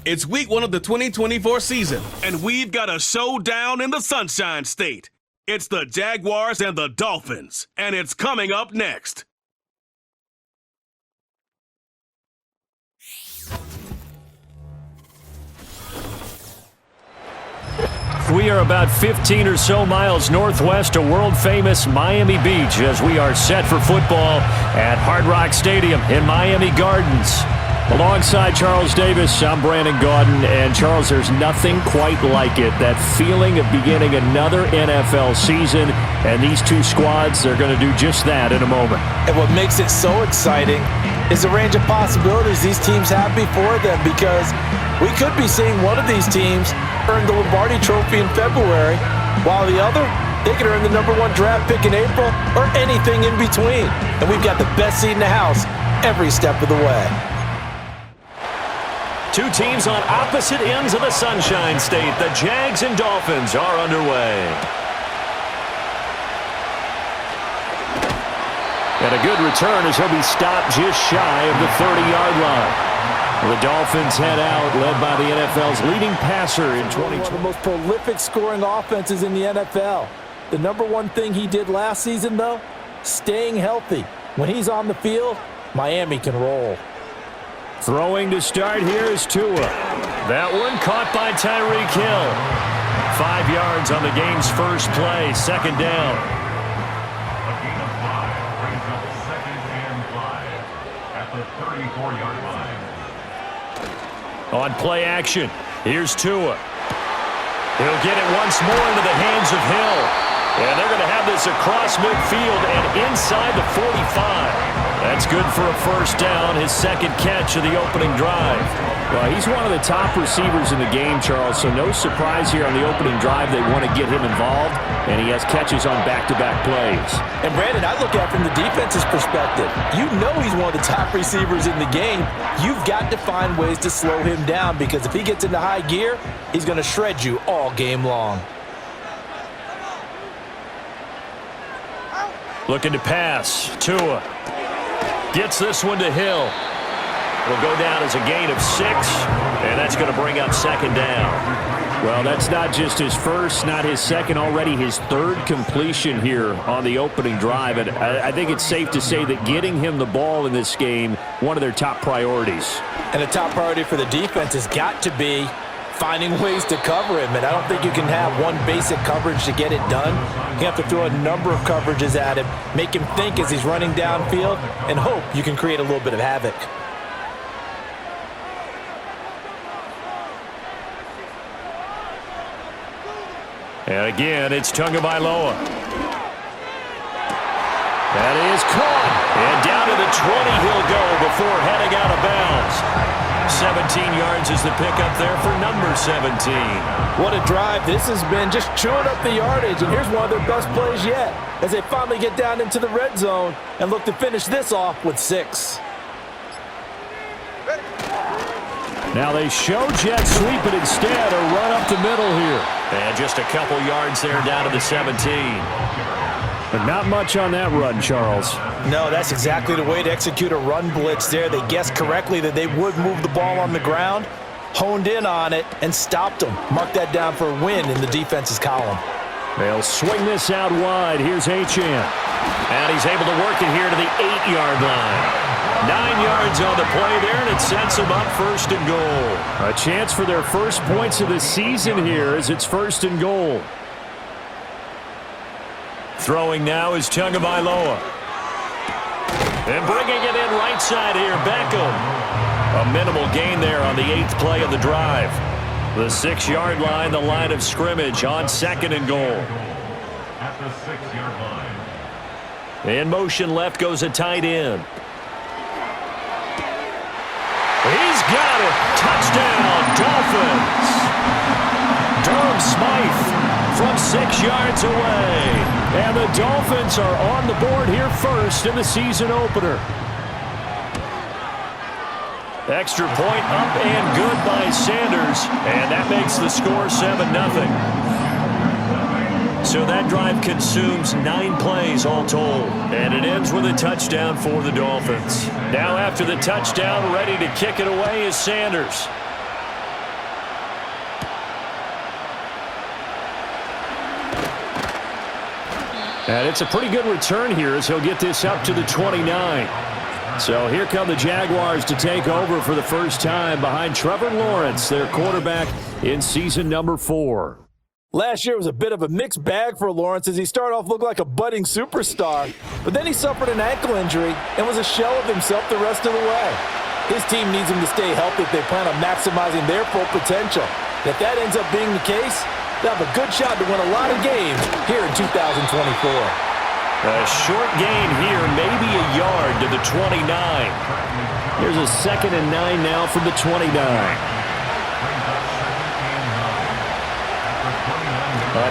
It's week 1 of the 2024 season, and we've got a showdown in the Sunshine State. It's the Jaguars and the Dolphins, and it's coming up next. We are about 15 or so miles northwest of world-famous Miami Beach as we are set for football at Hard Rock Stadium in Miami Gardens. Alongside Charles Davis, I'm Brandon Gaudin, and Charles, there's nothing quite like it. That feeling of beginning another NFL season, and these two squads, they're going to do just that in a moment. And what makes it so exciting is the range of possibilities these teams have before them, because we could be seeing one of these teams earn the Lombardi Trophy in February, while the other, they could earn the #1 draft pick in April, or anything in between. And we've got the best seat in the house every step of the way. Two teams on opposite ends of the Sunshine State. The Jags and Dolphins are underway. And a good return as he'll be stopped just shy of the 30-yard line. The Dolphins head out, led by the NFL's leading passer in 2020. One of the most prolific scoring offenses in the NFL. The #1 thing he did last season, though, staying healthy. When he's on the field, Miami can roll. Throwing to start here is Tua. That one caught by Tyreek Hill. 5 yards on the game's first play, second down. A gain of 5 brings up 2nd and 5 at the 34-yard line. On play action, here's Tua. He'll get it once more into the hands of Hill. And they're going to have this across midfield and inside the 45. That's good for a first down, his second catch of the opening drive. Well, he's one of the top receivers in the game, Charles, so no surprise here on the opening drive. They want to get him involved, and he has catches on back-to-back plays. And, Brandon, I look at it from the defense's perspective. You know he's one of the top receivers in the game. You've got to find ways to slow him down, because if he gets into high gear, he's going to shred you all game long. Looking to pass. Tua gets this one to Hill. Will go down as a gain of 6, and that's going to bring up second down. Well, that's not just his first, not his second, already his third completion here on the opening drive. And I think it's safe to say that getting him the ball in this game, one of their top priorities. And the top priority for the defense has got to be finding ways to cover him. And I don't think you can have one basic coverage to get it done. You have to throw a number of coverages at him, make him think as he's running downfield, and hope you can create a little bit of havoc. And again, it's Tagovailoa. That is caught. And down to the 20 he'll go before heading out of bounds. 17 yards is the pickup there for number 17. What a drive. This has been just chewing up the yardage, and here's one of their best plays yet as they finally get down into the red zone and look to finish this off with 6. Now they show jet sweep, but instead a run up the middle here. And just a couple yards there down to the 17. But not much on that run, Charles. No, that's exactly the way to execute a run blitz there. They guessed correctly that they would move the ball on the ground, honed in on it, and stopped them. Mark that down for a win in the defense's column. They'll swing this out wide. Here's Achane. And he's able to work it here to the 8-yard line. 9 yards on the play there, and it sets them up first and goal. A chance for their first points of the season here as it's first and goal. Throwing now is Tagovailoa. And bringing it in right side here, Beckham. A minimal gain there on the 8th play of the drive. The 6-yard line, the line of scrimmage on second and goal. At the 6-yard line. In motion left goes a tight end. He's got it. Touchdown, Dolphins. Durham Smythe from 6 yards away. And the Dolphins are on the board here first in the season opener. Extra point up and good by Sanders. And that makes the score 7-0. So that drive consumes 9 plays all told. And it ends with a touchdown for the Dolphins. Now after the touchdown, ready to kick it away is Sanders. And it's a pretty good return here as he'll get this up to the 29. So here come the Jaguars to take over for the first time behind Trevor Lawrence, their quarterback in season number 4. Last year was a bit of a mixed bag for Lawrence as he started off looking like a budding superstar, but then he suffered an ankle injury and was a shell of himself the rest of the way. His team needs him to stay healthy if they plan on maximizing their full potential. If that ends up being the case, they'll have a good shot to win a lot of games here in 2024. A short gain here, maybe a yard to the 29. Here's a 2nd and 9 now from the 29.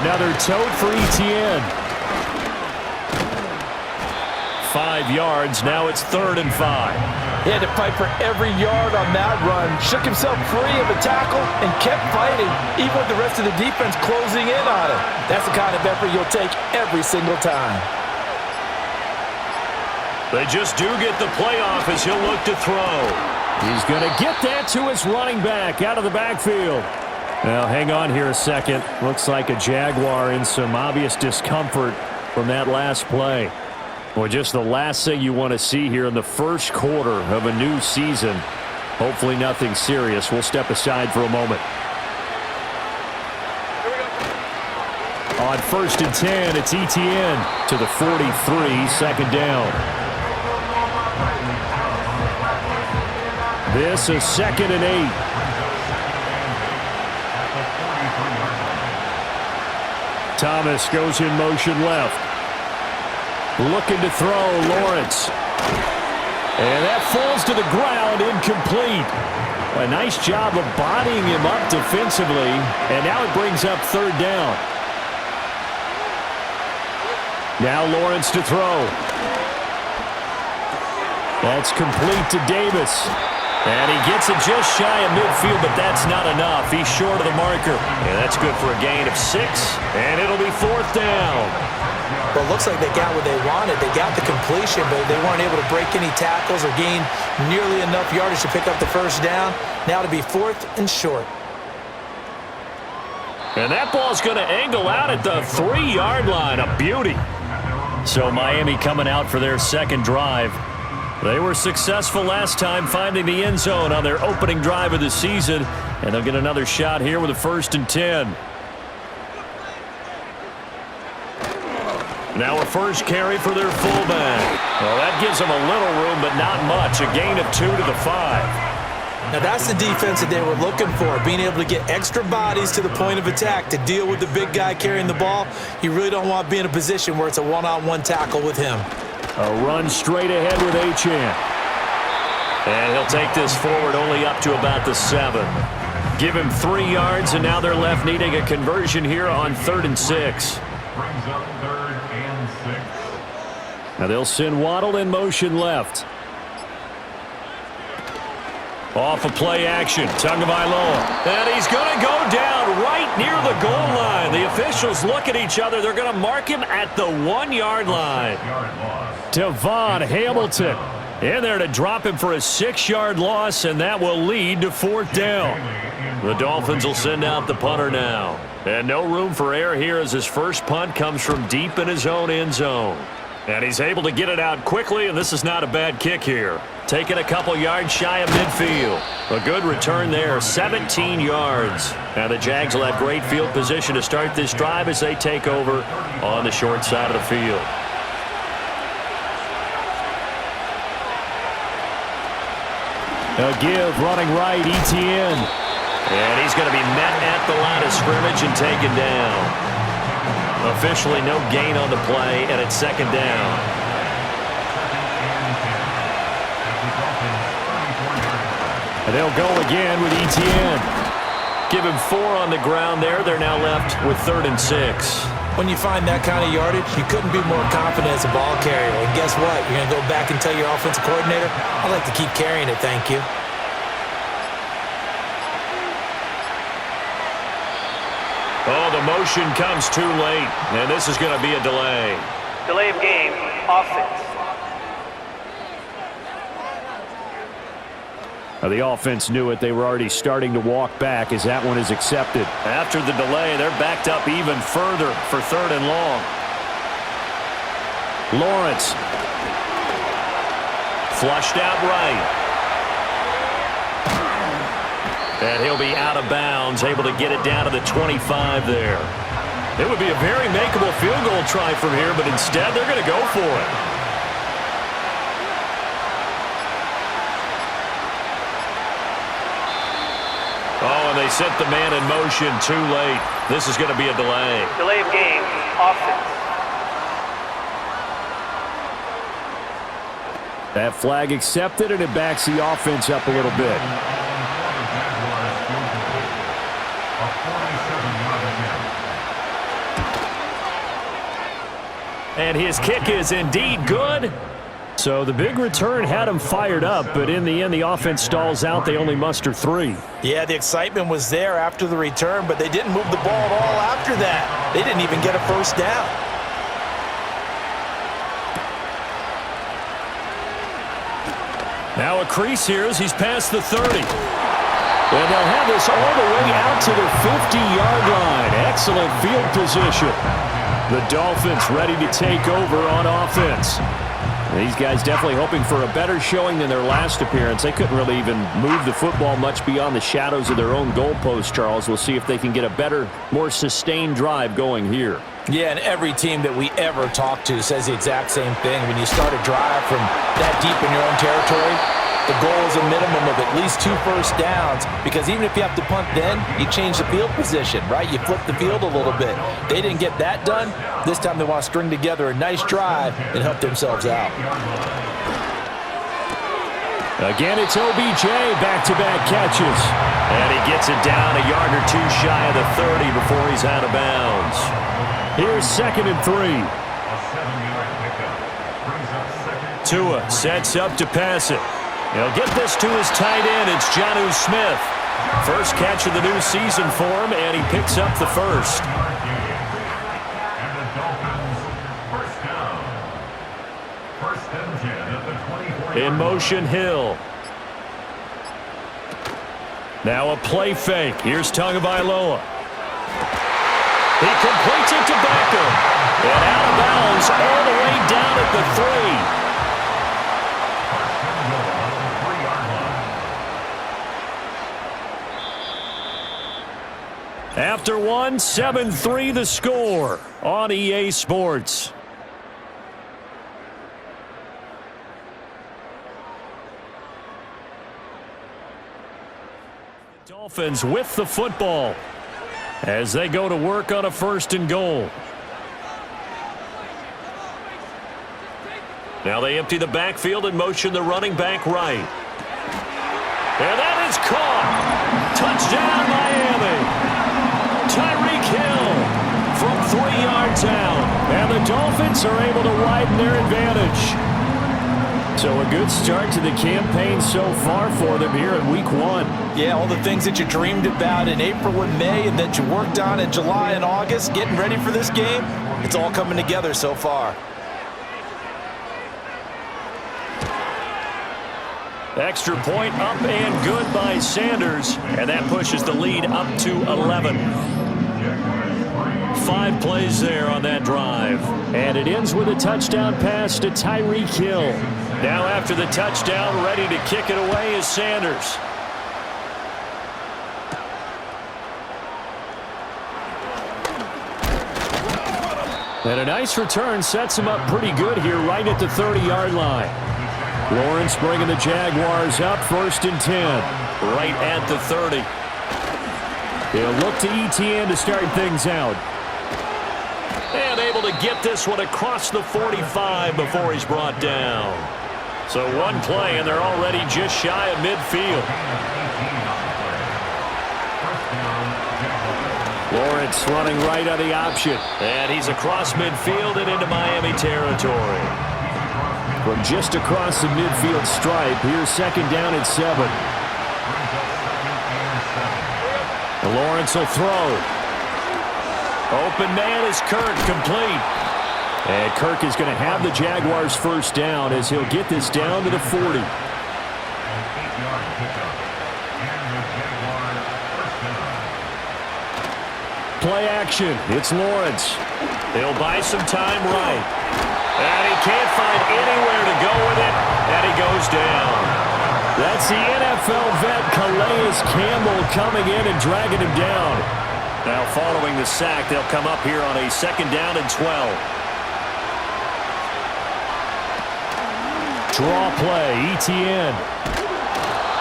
Another tote for Etienne. 5 yards. Now it's 3rd and 5. He had to fight for every yard on that run, shook himself free of a tackle, and kept fighting, even with the rest of the defense closing in on him. That's the kind of effort you'll take every single time. They just do get the playoff as he'll look to throw. He's going to get that to his running back out of the backfield. Now, hang on here a second. Looks like a Jaguar in some obvious discomfort from that last play. Well, just the last thing you want to see here in the first quarter of a new season. Hopefully nothing serious. We'll step aside for a moment. On 1st and 10, it's Etienne to the 43, 2nd down. This is 2nd and 8. Thomas goes in motion left. Looking to throw, Lawrence. And that falls to the ground, incomplete. A nice job of bodying him up defensively, and now it brings up 3rd down. Now Lawrence to throw. That's complete to Davis. And he gets it just shy of midfield, but that's not enough. He's short of the marker. And that's good for a gain of 6, and it'll be 4th down. Well, it looks like they got what they wanted. They got the completion, but they weren't able to break any tackles or gain nearly enough yardage to pick up the 1st down. Now to be 4th and short. And that ball's going to angle out at the 3-yard line. A beauty. So Miami coming out for their 2nd drive. They were successful last time finding the end zone on their opening drive of the season, and they'll get another shot here with a 1st and 10. Now a first carry for their fullback. Well, that gives them a little room, but not much. A gain of 2 to the 5. Now that's the defense that they were looking for, being able to get extra bodies to the point of attack to deal with the big guy carrying the ball. You really don't want to be in a position where it's a one-on-one tackle with him. A run straight ahead with Achane. And he'll take this forward only up to about the 7. Give him 3 yards, and now they're left needing a conversion here on 3rd and 6. Brings up 3rd and 6. Now they'll send Waddle in motion left. Off of play action, Tagovailoa. And he's going to go down right near the goal line. The officials look at each other. They're going to mark him at the 1-yard line. Devon Hamilton in there to drop him for a 6-yard loss, and that will lead to 4th down. The Dolphins will send out the punter now. And no room for error here as his first punt comes from deep in his own end zone. And he's able to get it out quickly, and this is not a bad kick here. Taking a couple yards shy of midfield. A good return there, 17 yards. Now the Jags will have great field position to start this drive as they take over on the short side of the field. A give running right, Etienne. And he's going to be met at the line of scrimmage and taken down. Officially no gain on the play, and it's 2nd down. And they'll go again with Etienne. Give him 4 on the ground there. They're now left with 3rd and 6. When you find that kind of yardage, you couldn't be more confident as a ball carrier. And guess what? You're going to go back and tell your offensive coordinator, I'd like to keep carrying it, thank you. Oh, the motion comes too late, and this is going to be a delay. Delay of game, offense. Now, the offense knew it. They were already starting to walk back as that one is accepted. After the delay, they're backed up even further for 3rd and long. Lawrence. Flushed out right. And he'll be out of bounds, able to get it down to the 25 there. It would be a very makeable field goal try from here, but instead they're going to go for it. Oh, and they set the man in motion too late. This is going to be a delay. Delay of game, offense. That flag accepted, and it backs the offense up a little bit. And his kick is indeed good. So the big return had him fired up, but in the end, the offense stalls out. They only muster 3. Yeah, the excitement was there after the return, but they didn't move the ball at all after that. They didn't even get a first down. Now a crease here as he's past the 30. And they'll have this all the way out to the 50-yard line. Excellent field position. The Dolphins ready to take over on offense. These guys definitely hoping for a better showing than their last appearance. They couldn't really even move the football much beyond the shadows of their own goalpost, Charles. We'll see if they can get a better, more sustained drive going here. Yeah, and every team that we ever talk to says the exact same thing. When you start a drive from that deep in your own territory, the goal is a minimum of at least 2 first downs, because even if you have to punt then, you change the field position, right? You flip the field a little bit. They didn't get that done. This time they want to string together a nice drive and help themselves out. Again, it's OBJ, back-to-back catches. And he gets it down a yard or 2 shy of the 30 before he's out of bounds. Here's 2nd and 3. Tua sets up to pass it. He'll get this to his tight end. It's Jonnu Smith. First catch of the new season for him, and he picks up the first. In motion, Hill. Now a play fake. Here's Tagovailoa. He completes it to Beckham. And out of bounds all the way down at the 3. After 1, 7-3 the score on EA Sports. Dolphins with the football as they go to work on a 1st and goal. Now they empty the backfield and motion the running back right. And that is caught. Touchdown, Miami. Tyreek Hill from 3 yards out. And the Dolphins are able to widen their advantage. So a good start to the campaign so far for them here in Week 1. Yeah, all the things that you dreamed about in April and May and that you worked on in July and August, getting ready for this game, it's all coming together so far. Extra point up and good by Sanders. And that pushes the lead up to 11. 5 plays there on that drive. And it ends with a touchdown pass to Tyreek Hill. Now after the touchdown, ready to kick it away is Sanders. And a nice return sets him up pretty good here right at the 30-yard line. Lawrence bringing the Jaguars up 1st and 10. Right at the 30. They'll look to ETN to start things out. And able to get this one across the 45 before he's brought down. So 1 play, and they're already just shy of midfield. Lawrence running right on the option. And he's across midfield and into Miami territory. From just across the midfield stripe, here's 2nd down and 7. And Lawrence will throw. Open man is Kirk, complete. And Kirk is going to have the Jaguars' first down as he'll get this down to the 40. Play action. It's Lawrence. He'll buy some time right. And he can't find anywhere to go with it, and he goes down. That's the NFL vet Calais Campbell coming in and dragging him down. Now following the sack, they'll come up here on a 2nd down and 12. Draw play, ETN.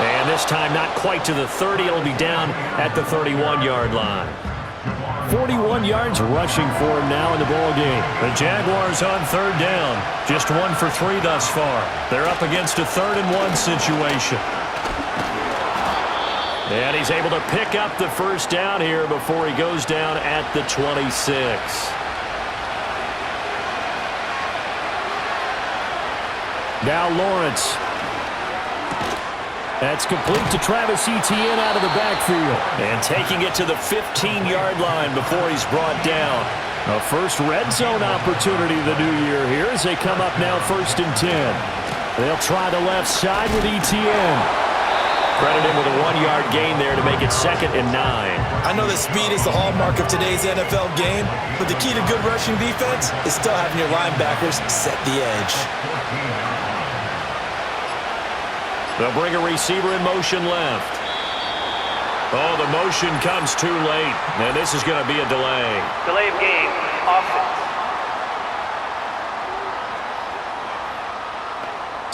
And this time not quite to the 30. It'll be down at the 31-yard line. 41 yards rushing for him now in the ball game. The Jaguars on 3rd down. Just 1 for 3 thus far. They're up against a 3rd and 1 situation. And he's able to pick up the 1st down here before he goes down at the 26. Now Lawrence. That's complete to Travis Etienne out of the backfield. And taking it to the 15-yard line before he's brought down. A first red zone opportunity of the new year here as they come up now 1st and 10. They'll try the left side with Etienne. Credit him with a 1-yard gain there to make it 2nd and 9. I know that speed is the hallmark of today's NFL game, but the key to good rushing defense is still having your linebackers set the edge. They'll bring a receiver in motion left. Oh, the motion comes too late, and this is going to be a delay. Delay of game, offense.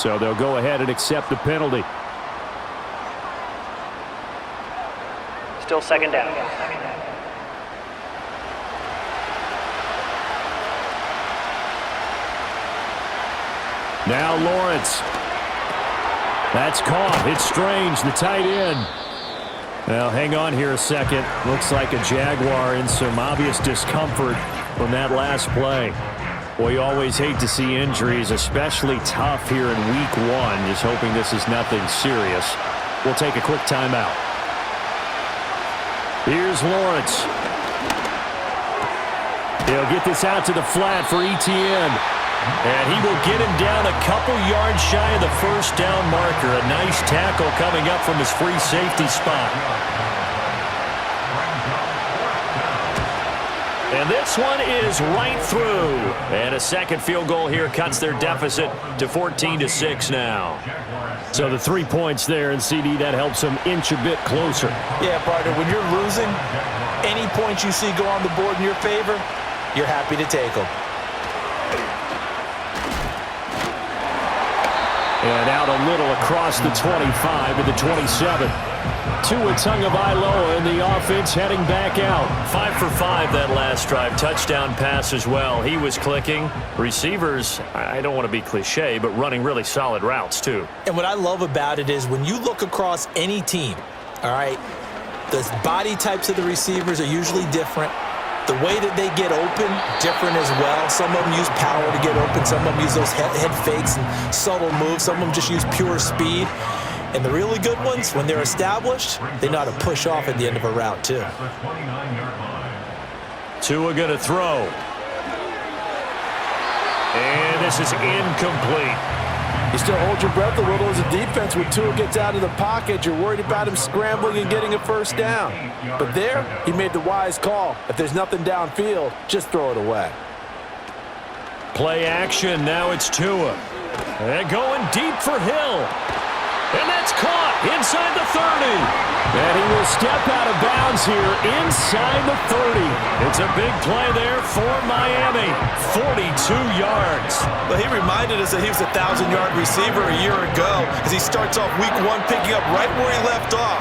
So they'll go ahead and accept the penalty. Still 2nd down. Now Lawrence. That's caught. It's Strange, the tight end. Now, hang on here a second. Looks like a Jaguar in some obvious discomfort from that last play. Well, you always hate to see injuries, especially tough here in week 1. Just hoping this is nothing serious. We'll take a quick timeout. Here's Lawrence. He'll get this out to the flat for Etienne. And he will get him down a couple yards shy of the 1st down marker. A nice tackle coming up from his free safety spot. And this one is right through. And a 2nd field goal here cuts their deficit to 14-6 now. So the 3 points there, and CD, that helps them inch a bit closer. Yeah, partner, when you're losing, any points you see go on the board in your favor, you're happy to take them. And out a little across the 25 to the 27. Tua Tagovailoa in the offense heading back out. 5 for 5 that last drive. Touchdown pass as well. He was clicking. Receivers, I don't want to be cliche, but running really solid routes too. And what I love about it is when you look across any team, all right, the body types of the receivers are usually different. The way that they get open, different as well. Some of them use power to get open. Some of them use those head fakes and subtle moves. Some of them just use pure speed. And the really good ones, when they're established, they know how to push off at the end of a route, too. Tua going to throw. And this is incomplete. You still hold your breath a little as a defense when Tua gets out of the pocket. You're worried about him scrambling and getting a 1st down. But there, he made the wise call. If there's nothing downfield, just throw it away. Play action. Now it's Tua. And going deep for Hill. And that's caught inside the 30. And he will step out of bounds here inside the 30. It's a big play there for Miami. 42 yards. Well, he reminded us that he was a 1,000-yard receiver a year ago as he starts off week 1 picking up right where he left off.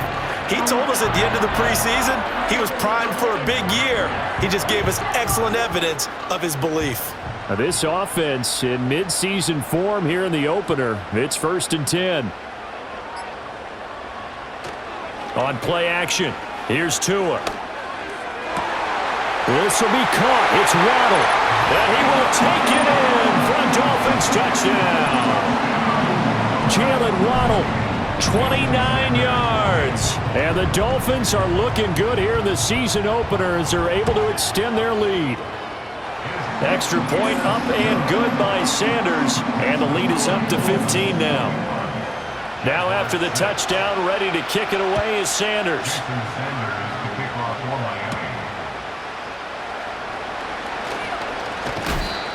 He told us at the end of the preseason he was primed for a big year. He just gave us excellent evidence of his belief. Now this offense in midseason form here in the opener. It's 1st and 10. On play action, here's Tua. This will be caught. It's Waddle. And he will take it in for a Dolphins touchdown. Jalen Waddle, 29 yards. And the Dolphins are looking good here in the season opener as they're able to extend their lead. Extra point up and good by Sanders. And the lead is up to 15 now. Now after the touchdown, ready to kick it away is Sanders.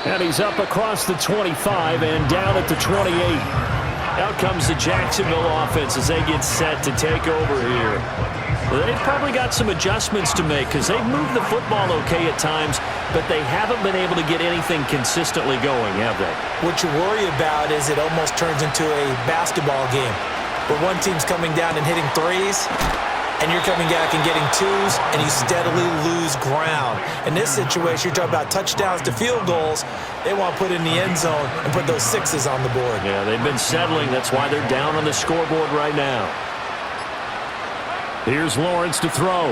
And he's up across the 25 and down at the 28. Out comes the Jacksonville offense as they get set to take over here. They've probably got some adjustments to make because they've moved the football okay at times, but they haven't been able to get anything consistently going, have they? What you worry about is it almost turns into a basketball game where one team's coming down and hitting threes, and you're coming back and getting twos, and you steadily lose ground. In this situation, you're talking about touchdowns to field goals. They want to put in the end zone and put those sixes on the board. Yeah, they've been settling. That's why they're down on the scoreboard right now. Here's Lawrence to throw.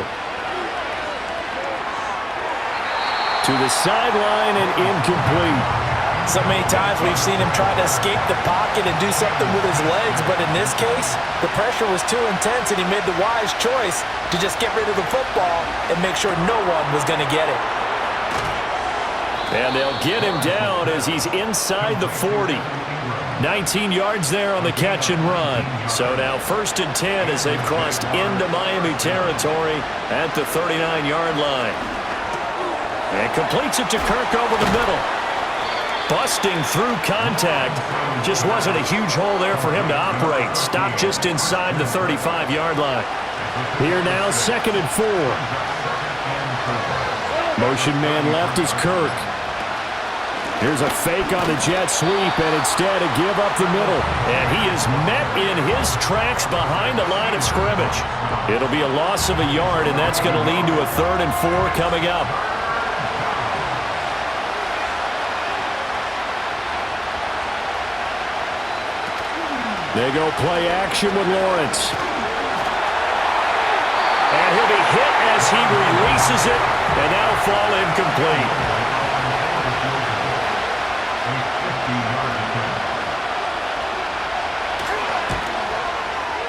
To the sideline and incomplete. So many times we've seen him try to escape the pocket and do something with his legs, but in this case, the pressure was too intense and he made the wise choice to just get rid of the football and make sure no one was going to get it. And they'll get him down as he's inside the 40. 19 yards there on the catch and run. So now 1st and 10 as they've crossed into Miami territory at the 39-yard line. And completes it to Kirk over the middle. Busting through contact. Just wasn't a huge hole there for him to operate. Stopped just inside the 35-yard line. Here now, 2nd and 4. Motion man left is Kirk. Here's a fake on the jet sweep, and instead a give up the middle. And he is met in his tracks behind the line of scrimmage. It'll be a loss of a yard, and that's going to lead to a 3rd and 4 coming up. They go play action with Lawrence. And he'll be hit as he releases it, and that'll fall incomplete.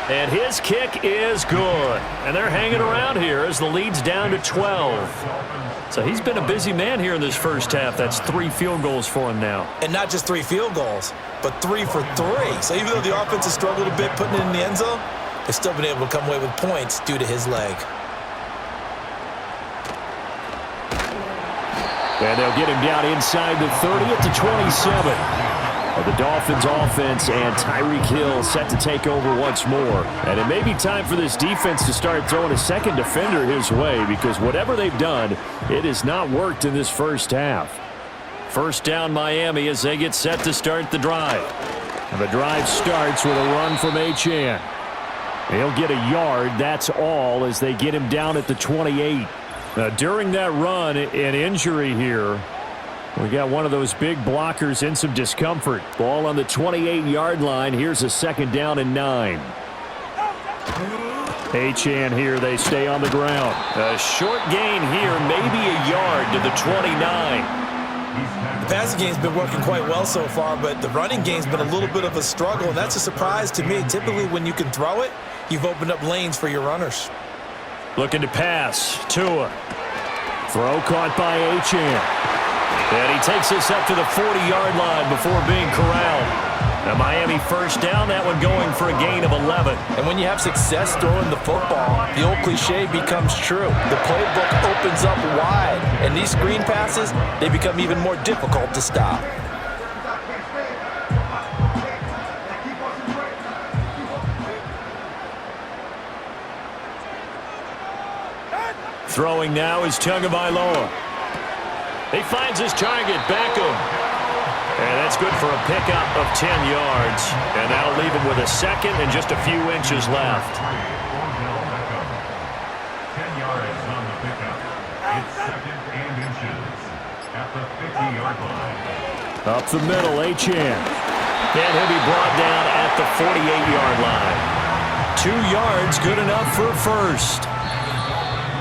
And his kick is good. And they're hanging around here as the lead's down to 12. So he's been a busy man here in this first half. That's 3 field goals for him now. And not just 3 field goals, but 3 for 3. So even though the offense has struggled a bit putting it in the end zone, they've still been able to come away with points due to his leg. And they'll get him down inside the 30 at the 27. The Dolphins offense and Tyreek Hill set to take over once more. And it may be time for this defense to start throwing a second defender his way because whatever they've done, it has not worked in this first half. First down Miami as they get set to start the drive. And the drive starts with a run from Achane. He'll get a yard, that's all, as they get him down at the 28. Now, during that run, an injury here. We got one of those big blockers in some discomfort. Ball on the 28-yard line. Here's a 2nd down and 9. Achane here. They stay on the ground. A short gain here, maybe a yard to the 29. The passing game's been working quite well so far, but the running game's been a little bit of a struggle, and that's a surprise to me. Typically, when you can throw it, you've opened up lanes for your runners. Looking to pass. Tua. Throw caught by Achane. And he takes this up to the 40-yard line before being corralled. Now Miami first down, that one going for a gain of 11. And when you have success throwing the football, the old cliche becomes true. The playbook opens up wide, and these screen passes, they become even more difficult to stop. Throwing now is Tagovailoa. He finds his target, Beckham. And that's good for a pickup of 10 yards. And that'll leave him with a 2nd and just a few inches left. 10 yards on the pickup. It's 2nd and inches at the 50-yard line. Up the middle, Achane. And he'll be brought down at the 48-yard line. 2 yards, good enough for a first.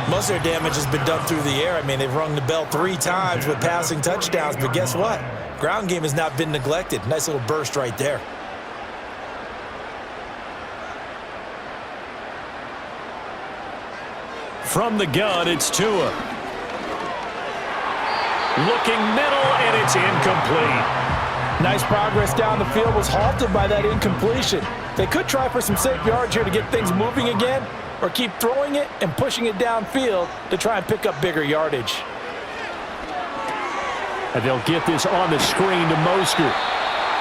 Most of their damage has been done through the air. I mean, they've rung the bell 3 times with passing touchdowns, but guess what? Ground game has not been neglected. Nice little burst right there. From the gun, it's Tua. Looking middle, and it's incomplete. Nice progress down the field, was halted by that incompletion. They could try for some safe yards here to get things moving again, or keep throwing it and pushing it downfield to try and pick up bigger yardage. And they'll get this on the screen to Mostert.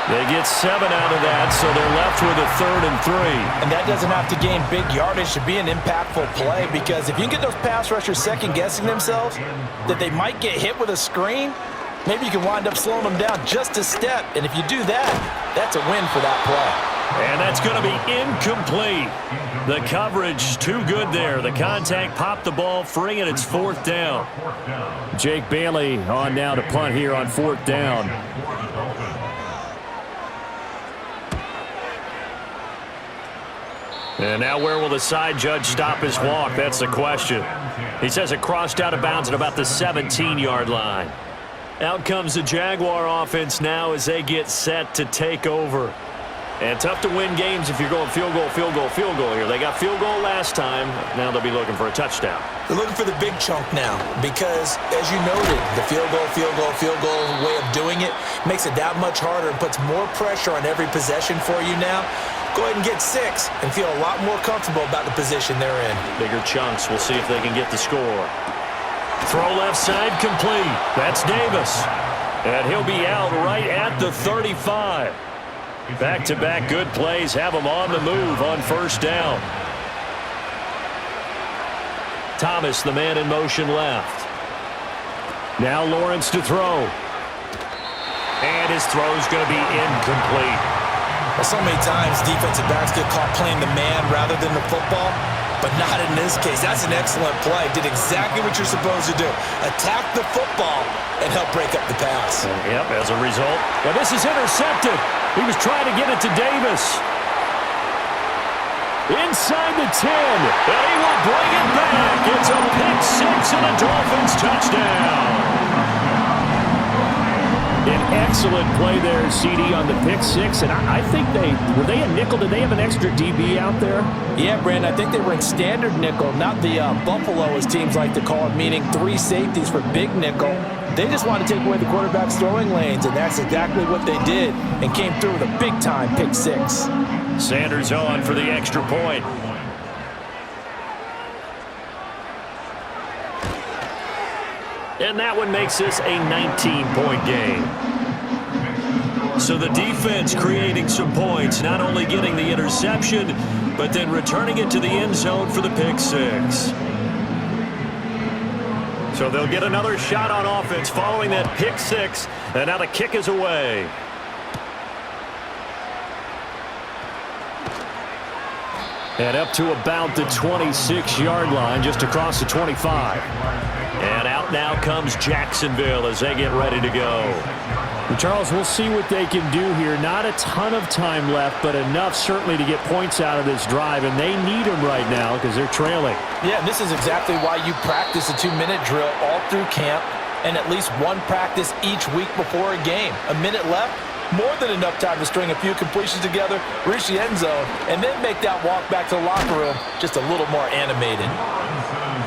They get 7 out of that, so they're left with a 3rd and 3. And that doesn't have to gain big yardage to be an impactful play, because if you can get those pass rushers second-guessing themselves that they might get hit with a screen, maybe you can wind up slowing them down just a step. And if you do that, that's a win for that play. And that's going to be incomplete. The coverage too good there. The contact popped the ball free, and it's 4th down. Jake Bailey on now to punt here on 4th down. And now where will the side judge stop his walk? That's the question. He says it crossed out of bounds at about the 17-yard line. Out comes the Jaguar offense now as they get set to take over. And tough to win games if you're going field goal, field goal, field goal here. They got field goal last time. Now they'll be looking for a touchdown. They're looking for the big chunk now because, as you noted, the field goal way of doing it makes it that much harder and puts more pressure on every possession for you now. Go ahead and get 6 and feel a lot more comfortable about the position they're in. Bigger chunks. We'll see if they can get the score. Throw left side complete. That's Davis. And he'll be out right at the 35. Back-to-back good plays have him on the move on 1st down. Thomas, the man in motion left. Now Lawrence to throw. And his throw's going to be incomplete. Well, so many times defensive backs get caught playing the man rather than the football, but not in this case. That's an excellent play. Did exactly what you're supposed to do. Attack the football and help break up the pass. Yep, as a result. Now this is intercepted. He was trying to get it to Davis. Inside the 10, and he will bring it back. It's a pick-6 and a Dolphins touchdown. An excellent play there, CD, on the pick-6, and I think were they a nickel? Did they have an extra DB out there? Yeah, Brandon, I think they were in standard nickel, not the Buffalo, as teams like to call it, meaning 3 safeties for big nickel. They just wanted to take away the quarterback's throwing lanes, and that's exactly what they did, and came through with a big-time pick-6. Sanders on for the extra point. And that one makes this a 19-point game. So the defense creating some points, not only getting the interception, but then returning it to the end zone for the pick-6. So they'll get another shot on offense following that pick-6, and now the kick is away. And up to about the 26-yard line, just across the 25. And out now comes Jacksonville as they get ready to go. Charles, we'll see what they can do here. Not a ton of time left, but enough certainly to get points out of this drive, and they need them right now because they're trailing. Yeah, this is exactly why you practice a 2-minute drill all through camp and at least one practice each week before a game. A minute left, more than enough time to string a few completions together, reach the end zone, and then make that walk back to the locker room just a little more animated.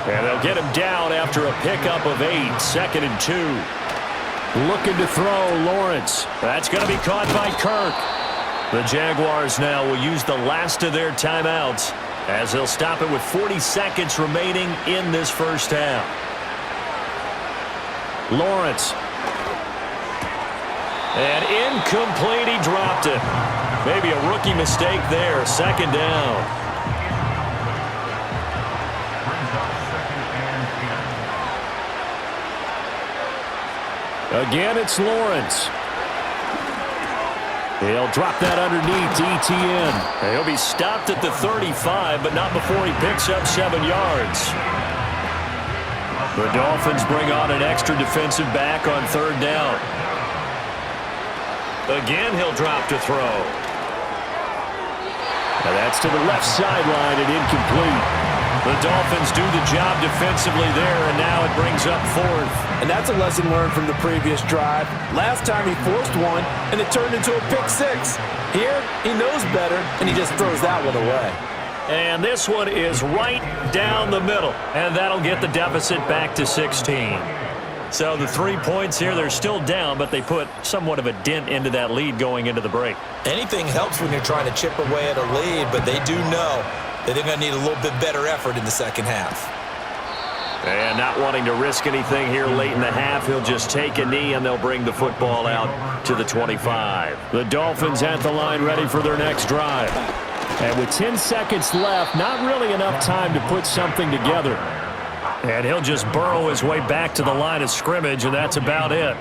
And they'll get him down after a pickup of 8, 2nd and 2. Looking to throw, Lawrence. That's going to be caught by Kirk. The Jaguars now will use the last of their timeouts as they'll stop it with 40 seconds remaining in this first half. Lawrence. And incomplete, he dropped it. Maybe a rookie mistake there, 2nd down. Again, it's Lawrence. He'll drop that underneath to ETN. He'll be stopped at the 35, but not before he picks up 7 yards. The Dolphins bring on an extra defensive back on 3rd down. Again, he'll drop to throw. Now that's to the left sideline and incomplete. The Dolphins do the job defensively there, and now it brings up 4th. And that's a lesson learned from the previous drive. Last time he forced one, and it turned into a pick-6. Here, he knows better, and he just throws that one away. And this one is right down the middle, and that'll get the deficit back to 16. So the 3 points here, they're still down, but they put somewhat of a dent into that lead going into the break. Anything helps when you're trying to chip away at a lead, but they do know that they're going to need a little bit better effort in the second half. And not wanting to risk anything here late in the half, he'll just take a knee and they'll bring the football out to the 25. The Dolphins at the line ready for their next drive. And with 10 seconds left, not really enough time to put something together. And he'll just burrow his way back to the line of scrimmage, and that's about it.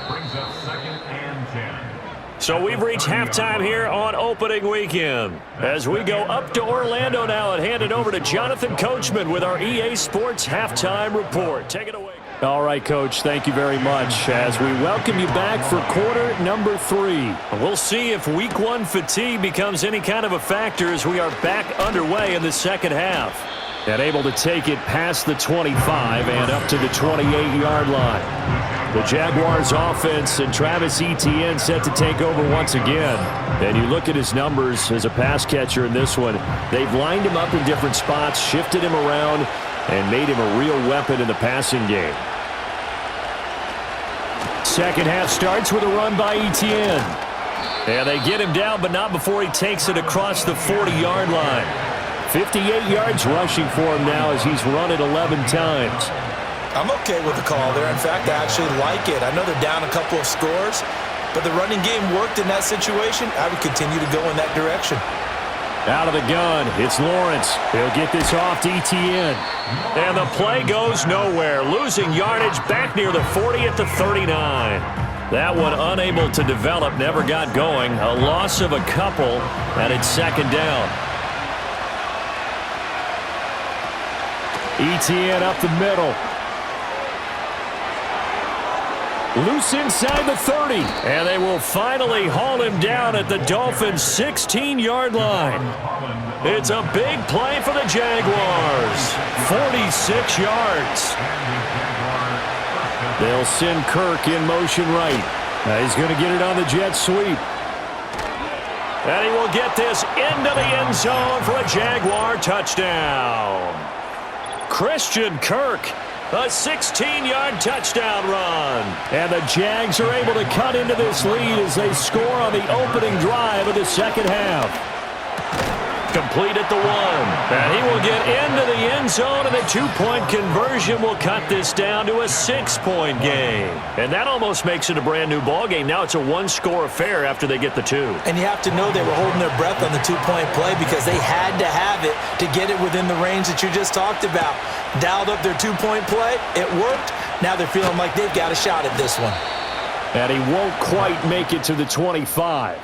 Brings up 2nd and 10. So we've reached halftime here on opening weekend. As we go up to Orlando now and hand it over to Jonathan Coachman with our EA Sports Halftime Report. Take it away. All right, Coach, thank you very much as we welcome you back for quarter number 3. We'll see if week 1 fatigue becomes any kind of a factor as we are back underway in the second half. And able to take it past the 25 and up to the 28-yard line. The Jaguars offense and Travis Etienne set to take over once again. And you look at his numbers as a pass catcher in this one. They've lined him up in different spots, shifted him around, and made him a real weapon in the passing game. Second half starts with a run by Etienne. And they get him down, but not before he takes it across the 40-yard line. 58 yards rushing for him now as he's run it 11 times. I'm okay with the call there. In fact, I actually like it. I know they're down a couple of scores, but the running game worked in that situation. I would continue to go in that direction. Out of the gun, it's Lawrence. He'll get this off to Etienne. And the play goes nowhere. Losing yardage back near the 40 at the 39. That one unable to develop, never got going. A loss of a couple, and it's second down. Etienne up the middle. Loose inside the 30. And they will finally haul him down at the Dolphins' 16-yard line. It's a big play for the Jaguars. 46 yards. They'll send Kirk in motion right. He's going to get it on the jet sweep. And he will get this into the end zone for a Jaguar touchdown. Christian Kirk, a 16-yard touchdown run. And the Jags are able to cut into this lead as they score on the opening drive of the second half. Complete at the 1. And he will get into the end zone, and the 2-point conversion will cut this down to a 6-point game. And that almost makes it a brand-new ball game. Now it's a 1-score affair after they get the 2. And you have to know they were holding their breath on the 2-point play because they had to have it to get it within the range that you just talked about. Dialed up their 2-point play. It worked. Now they're feeling like they've got a shot at this one. And he won't quite make it to the 25.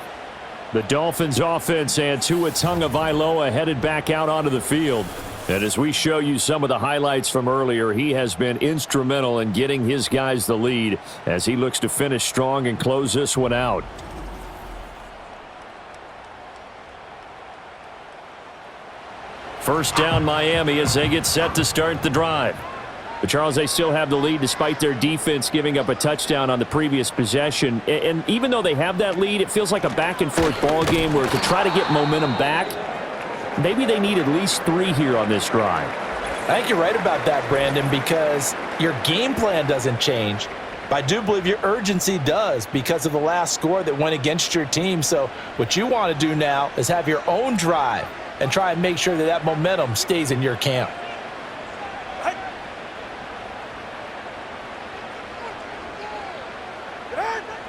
The Dolphins offense and Tua Tagovailoa headed back out onto the field. And as we show you some of the highlights from earlier, he has been instrumental in getting his guys the lead as he looks to finish strong and close this one out. First down Miami as they get set to start the drive. But Charles, they still have the lead despite their defense giving up a touchdown on the previous possession. And even though they have that lead, it feels like a back-and-forth ball game where to try to get momentum back, maybe they need at least 3 here on this drive. I think you're right about that, Brandon, because your game plan doesn't change. But I do believe your urgency does because of the last score that went against your team. So what you want to do now is have your own drive and try and make sure that that momentum stays in your camp.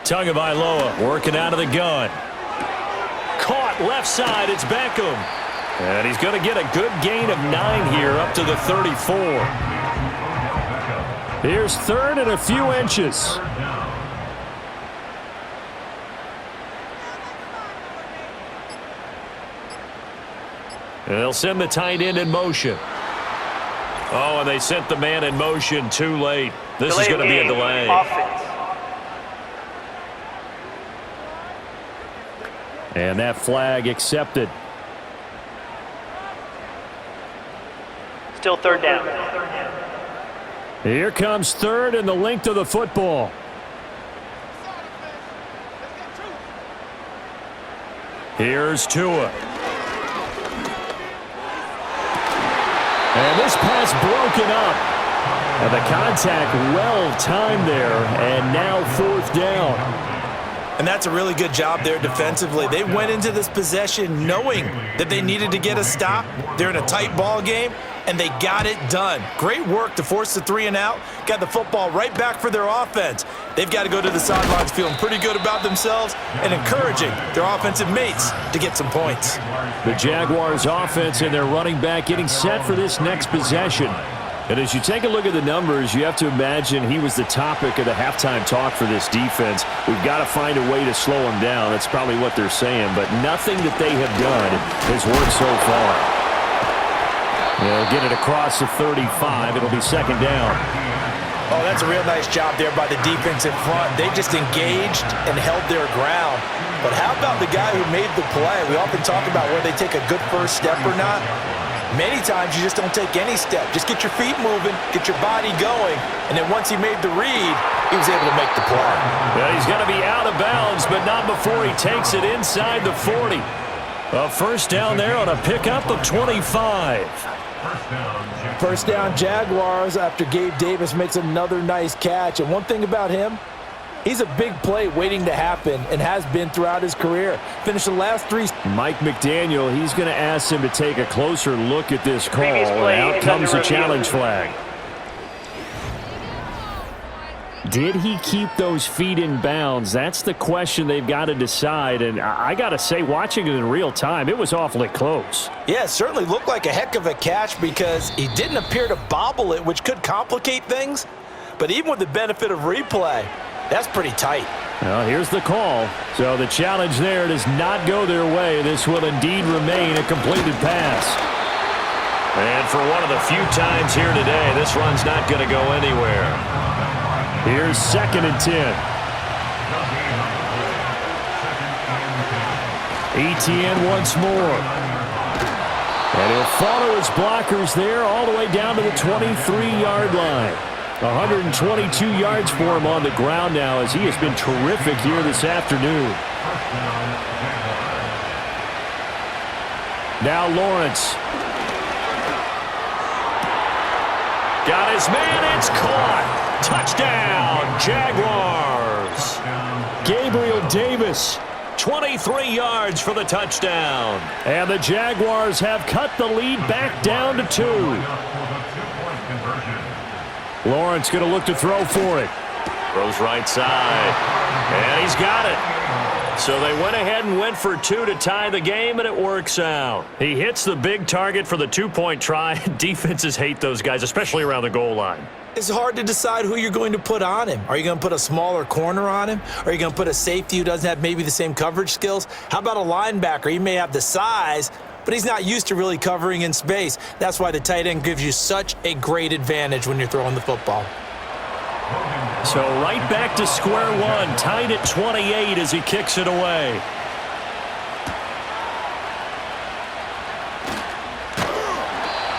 Tagovailoa working out of the gun. Caught left side. It's Beckham. And he's going to get a good gain of 9 here up to the 34. Here's 3rd and a few inches. And they'll send the tight end in motion. Oh, and they sent the man in motion too late. This is going to be a delay. Offense. And that flag accepted. Still 3rd down. Here comes 3rd and the length of the football. Here's Tua. And this pass broken up. And the contact well timed there. And now 4th down. And that's a really good job there defensively. They went into this possession knowing that they needed to get a stop. They're in a tight ball game, and they got it done. Great work to force the 3 and out, got the football right back for their offense. They've got to go to the sidelines feeling pretty good about themselves and encouraging their offensive mates to get some points. The Jaguars offense and their running back getting set for this next possession. And as you take a look at the numbers, you have to imagine he was the topic of the halftime talk for this defense. We've got to find a way to slow him down. That's probably what they're saying. But nothing that they have done has worked so far. They'll get it across the 35. It'll be second down. Oh, that's a real nice job there by the defense in front. They just engaged and held their ground. But how about the guy who made the play? We often talk about whether they take a good first step or not. Many times you just don't take any step. Just get your feet moving, get your body going, and then once he made the read, he was able to make the play. Well, he's going to be out of bounds, but not before he takes it inside the 40. A first down there on a pickup of 25. First down Jaguars after Gabe Davis makes another nice catch. And one thing about him, he's a big play waiting to happen and has been throughout his career. Finished the last 3. Mike McDaniel, he's going to ask him to take a closer look at this call. And out comes the challenge flag. Did he keep those feet in bounds? That's the question they've got to decide. And I got to say, watching it in real time, it was awfully close. Yeah, it certainly looked like a heck of a catch because he didn't appear to bobble it, which could complicate things. But even with the benefit of replay, that's pretty tight. Well, here's the call. So the challenge there does not go their way. This will indeed remain a completed pass. And for one of the few times here today, this run's not going to go anywhere. Here's second and 10. Etienne once more. And he'll follow his blockers there all the way down to the 23-yard line. 122 yards for him on the ground now as he has been terrific here this afternoon. Now Lawrence. Got his man, it's caught. Touchdown, Jaguars. Gabriel Davis, 23 yards for the touchdown. And the Jaguars have cut the lead back down to 2. Lawrence going to look to throw for it. Throws right side. And he's got it. So they went ahead and went for 2 to tie the game, and it works out. He hits the big target for the 2-point try. Defenses hate those guys, especially around the goal line. It's hard to decide who you're going to put on him. Are you going to put a smaller corner on him? Are you going to put a safety who doesn't have maybe the same coverage skills? How about a linebacker? He may have the size, but he's not used to really covering in space. That's why the tight end gives you such a great advantage when you're throwing the football. So right back to square one, tied at 28 as he kicks it away.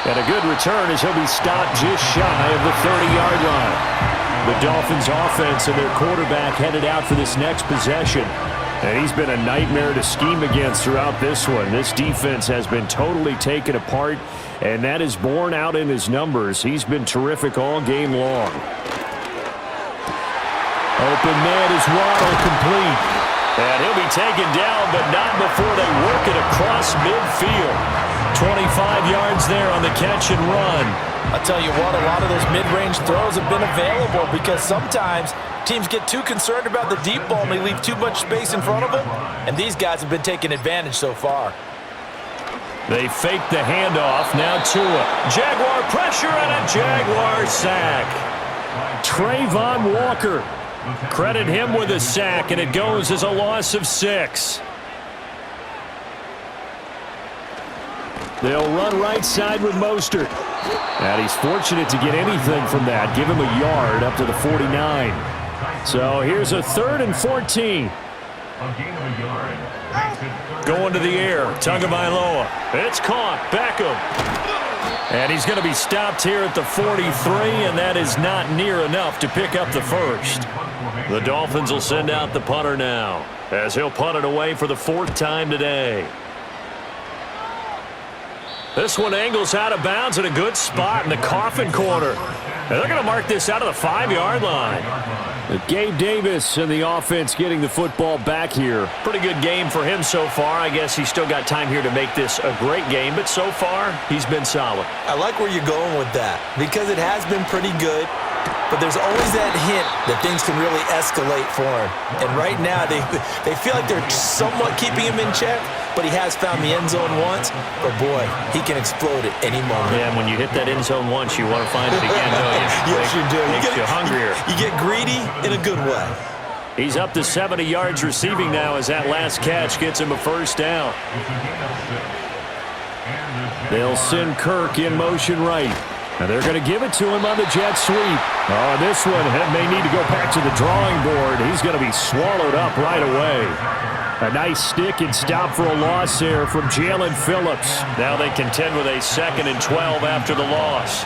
And a good return as he'll be stopped just shy of the 30-yard line. The Dolphins offense and their quarterback headed out for this next possession. And he's been a nightmare to scheme against throughout this one. This defense has been totally taken apart, and that is borne out in his numbers. He's been terrific all game long. Open man is Waddle complete. And he'll be taken down, but not before they work it across midfield. 25 yards there on the catch and run. I'll tell you what, a lot of those mid-range throws have been available because sometimes teams get too concerned about the deep ball and they leave too much space in front of them, and these guys have been taking advantage so far. They fake the handoff, now Tua. Jaguar pressure and a Jaguar sack. Trayvon Walker. Credit him with a sack, and it goes as a loss of 6. They'll run right side with Mostert. And he's fortunate to get anything from that. Give him a yard up to the 49. So here's a 3rd and 14. Going to the air. Tagovailoa. It's caught. Beckham. And he's going to be stopped here at the 43, and that is not near enough to pick up the first. The Dolphins will send out the punter now, as he'll punt it away for the 4th time today. This one angles out of bounds in a good spot in the coffin corner. And they're going to mark this out of the 5-yard line. Gabe Davis and the offense getting the football back here. Pretty good game for him so far. I guess he's still got time here to make this a great game, but so far, he's been solid. I like where you're going with that because it has been pretty good, but there's always that hint that things can really escalate for him. And right now, they feel like they're somewhat keeping him in check, but he has found the end zone once. But, boy, he can explode at any moment. Yeah, and when you hit that end zone once, you want to find it again, don't you? Yes, you do. Makes you hungrier. You get greedy in a good way. He's up to 70 yards receiving now as that last catch gets him a first down. They'll send Kirk in motion right. And they're going to give it to him on the jet sweep. Oh, this one may need to go back to the drawing board. He's going to be swallowed up right away. A nice stick and stop for a loss there from Jalen Phillips. Now they contend with a 2nd and 12 after the loss.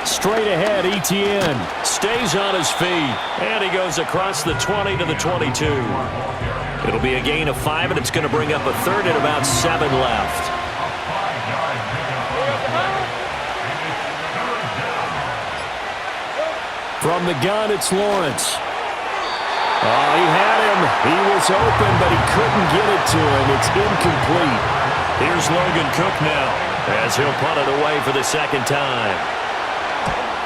Straight ahead, Etienne stays on his feet. And he goes across the 20 to the 22. It'll be a gain of 5, and it's going to bring up a 3rd and about 7 left. From the gun, it's Lawrence. Oh, he had him. He was open, but he couldn't get it to him. It's incomplete. Here's Logan Cook now as he'll punt it away for the 2nd time.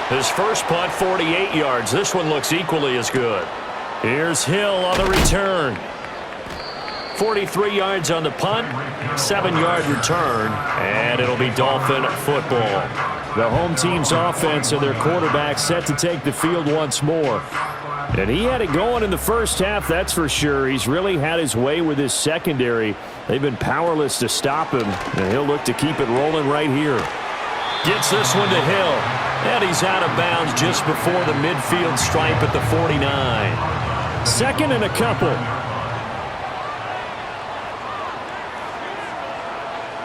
His first punt, 48 yards. This one looks equally as good. Here's Hill on the return. 43 yards on the punt, 7-yard return, and it'll be Dolphin football. The home team's offense and their quarterback set to take the field once more. And he had it going in the first half, that's for sure. He's really had his way with his secondary. They've been powerless to stop him, and he'll look to keep it rolling right here. Gets this one to Hill, and he's out of bounds just before the midfield stripe at the 49. 2nd and a couple.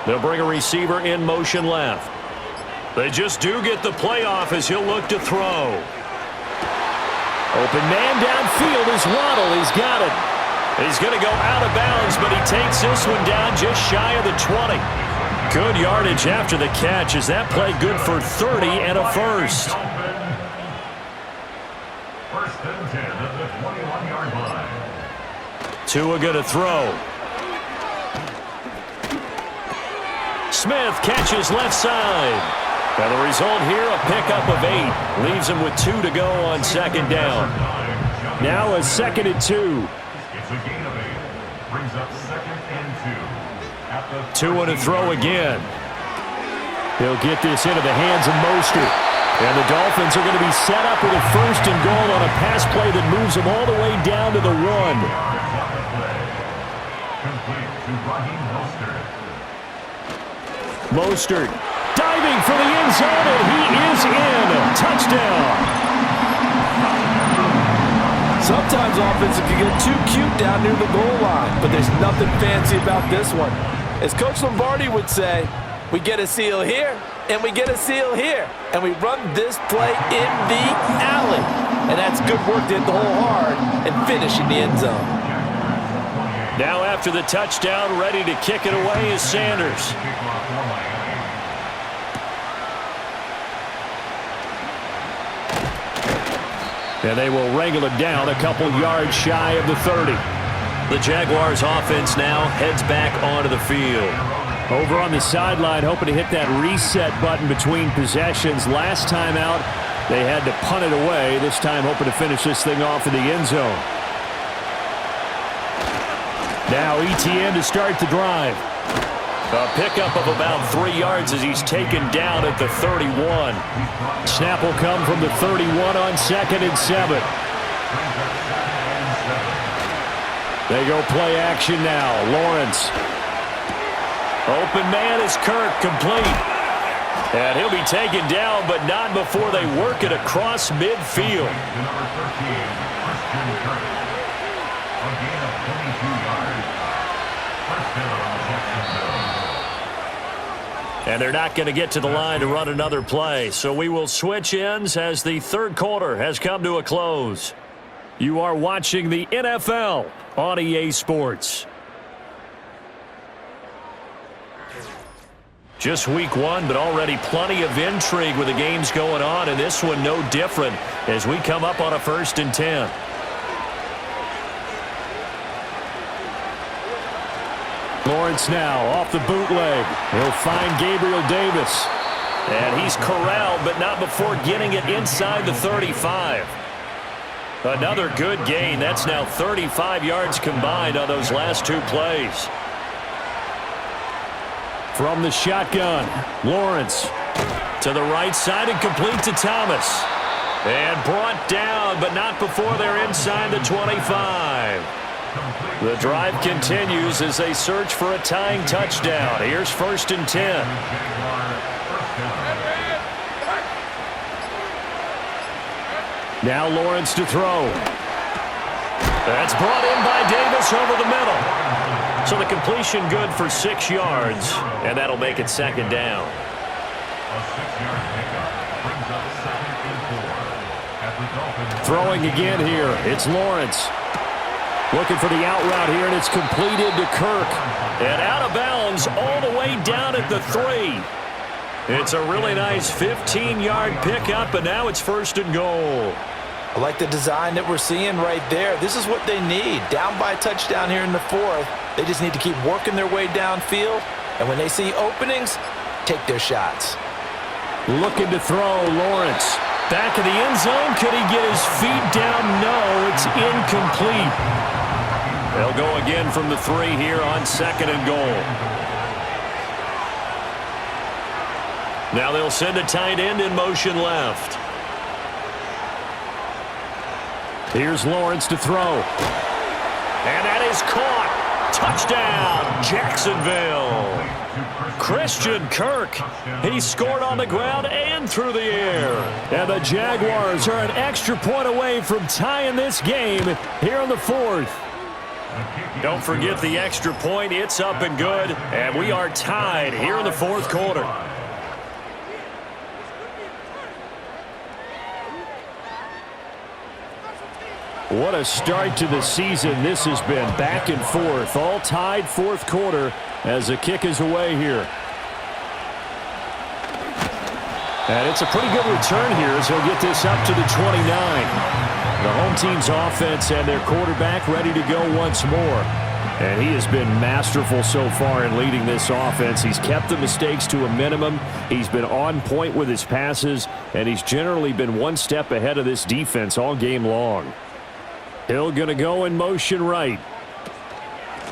They'll bring a receiver in motion left. They just do get the play off as he'll look to throw. Open man downfield is Waddle. He's got it. He's going to go out of bounds, but he takes this one down just shy of the 20. Good yardage after the catch. Is that play good for 30 and a first? 1st and 10 at the 21-yard line. Tua going to throw. Smith catches left side. And the result here, a pickup of 8. Leaves him with 2 to go on 2nd down. Now a 2nd and 2. It's a gain of 8. Brings up 2nd and 2. At the 2 to throw again. He'll get this into the hands of Mostert. And the Dolphins are going to be set up with a 1st and goal on a pass play that moves them all the way down to the 1. Complete to Raheem Mostert. Mostert diving for the end zone, and he is in. Touchdown. Sometimes offenses can get too cute down near the goal line, but there's nothing fancy about this one. As Coach Lombardi would say, we get a seal here, and we get a seal here, and we run this play in the alley. And that's good work to hit the hole hard and finish in the end zone. Now after the touchdown, ready to kick it away is Sanders. And they will wrangle it down a couple yards shy of the 30. The Jaguars offense now heads back onto the field. Over on the sideline, hoping to hit that reset button between possessions. Last time out, they had to punt it away. This time hoping to finish this thing off in the end zone. Now Etienne to start the drive. A pickup of about 3 yards as he's taken down at the 31. Snap will come from the 31 on 2nd and 7. They go play action now. Lawrence. Open man is Kirk, complete. And he'll be taken down, but not before they work it across midfield. Number 13, Christian Kirk. A gain of 22 yards. First down on Jacksonville. And they're not going to get to the line to run another play. So we will switch ends as the 3rd quarter has come to a close. You are watching the NFL on EA Sports. Just week one, but already plenty of intrigue with the games going on, and this one no different as we come up on a 1st and 10. Lawrence now off the bootleg. He'll find Gabriel Davis. And he's corralled, but not before getting it inside the 35. Another good gain. That's now 35 yards combined on those last 2 plays. From the shotgun, Lawrence to the right side and complete to Thomas. And brought down, but not before they're inside the 25. The drive continues as they search for a tying touchdown. Here's 1st and 10. Now Lawrence to throw. That's brought in by Davis over the middle. So the completion good for 6 yards, and that'll make it 2nd down. Throwing again here, it's Lawrence. Looking for the out route here, and it's completed to Kirk. And out of bounds all the way down at the 3. It's a really nice 15-yard pickup, and now it's 1st and goal. I like the design that we're seeing right there. This is what they need. Down by a touchdown here in the 4th. They just need to keep working their way downfield. And when they see openings, take their shots. Looking to throw, Lawrence. Back of the end zone. Could he get his feet down? No, it's incomplete. They'll go again from the 3 here on 2nd and goal. Now they'll send a tight end in motion left. Here's Lawrence to throw. And that is caught. Touchdown, Jacksonville. Christian Kirk. He scored on the ground and through the air. And the Jaguars are an extra point away from tying this game here in the 4th. Don't forget the extra point. It's up and good. And we are tied here in the 4th quarter. What a start to the season this has been. Back and forth. All tied 4th quarter as the kick is away here. And it's a pretty good return here as he'll get this up to the 29. The home team's offense and their quarterback ready to go once more. And he has been masterful so far in leading this offense. He's kept the mistakes to a minimum. He's been on point with his passes. And he's generally been one step ahead of this defense all game long. Hill going to go in motion right.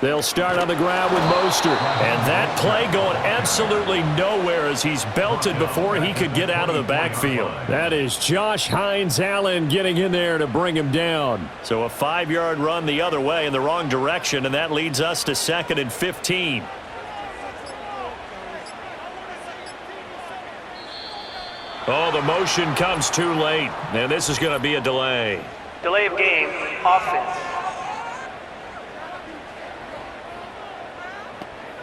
They'll start on the ground with Mostert. And that play going absolutely nowhere as he's belted before he could get out of the backfield. That is Josh Hines-Allen getting in there to bring him down. So a 5-yard run the other way in the wrong direction, and that leads us to 2nd and 15. Oh, the motion comes too late, and this is going to be a delay. Delay of game, offense.